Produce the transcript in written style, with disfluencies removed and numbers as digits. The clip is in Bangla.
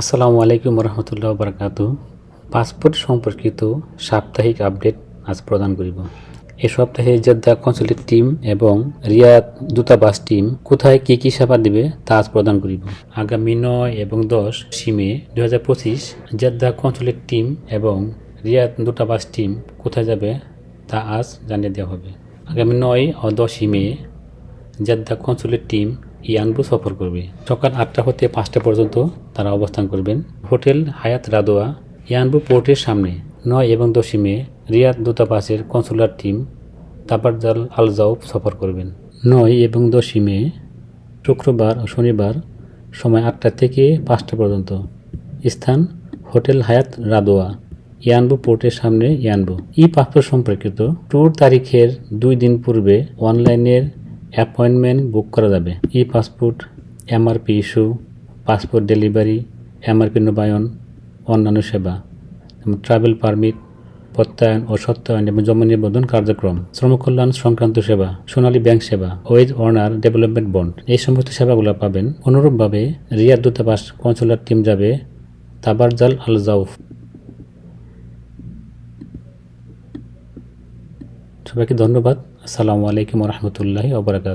আসসালামু আলাইকুম রহমতুল্লাহ বারাকাতু। পাসপোর্ট সম্পর্কিত সাপ্তাহিক আপডেট আজ প্রদান করিব। এ সপ্তাহে জেদ্দা কনসুলেট টিম এবং রিয়াদ দূতাবাস টিম কোথায় কি কি সেবা দিবে তা আজ প্রদান করিব। আগামী 9 এবং 10 মে 2025 জেদ্দা কনসুলেট টিম এবং রিয়াদ দূতাবাস টিম কোথায় যাবে তা আজ জানিয়ে দেওয়া হবে। আগামী 9 ও 10 মে জেদ্দা কনসুলেট টিম ইয়ানবু সফর করবে। সকাল 8টা হতে 5টা পর্যন্ত তারা অবস্থান করবেন হোটেল হায়াত রাদোয়া ইয়ানবু পোর্টের সামনে। 9 এবং 10 মে রিয়াদ দূতাবাসের কনসুলার টিম তাবারজাল আল জাউফ সফর করবেন। 9 এবং 10 মে শুক্রবার ও শনিবার সময় 8টা থেকে 5টা পর্যন্ত। স্থান হোটেল হায়াত রাদোয়া ইয়ানবু পোর্টের সামনে ইয়ানবু। ই পাসপোর্ট সম্পর্কিত ট্যুর তারিখের 2 দিন পূর্বে অনলাইনের অ্যাপয়েন্টমেন্ট বুক করা যাবে। E passport, MRP issue, passport delivery, MRP নবায়ন, অন্যান্য সেবা যেমন ট্রাভেল পারমিট, প্রত্যয়ন ও সত্যায়ন এবং জমা নিবন্ধন কার্যক্রম, শ্রম কল্যাণ সংক্রান্ত সেবা, সোনালী ব্যাংক সেবা, ওয়েজ অনার ডেভেলপমেন্ট বন্ড, এই সমস্ত সেবাগুলো পাবেন। অনুরূপভাবে রিয়াদ দূতাবাস কনসুলার টিম যাবে তাবারজাল আল জাউফ। সবাইকে ধন্যবাদ। আসসালামু আলাইকুম রহমতুল্লাহি ওয়া বারাকাতুহু।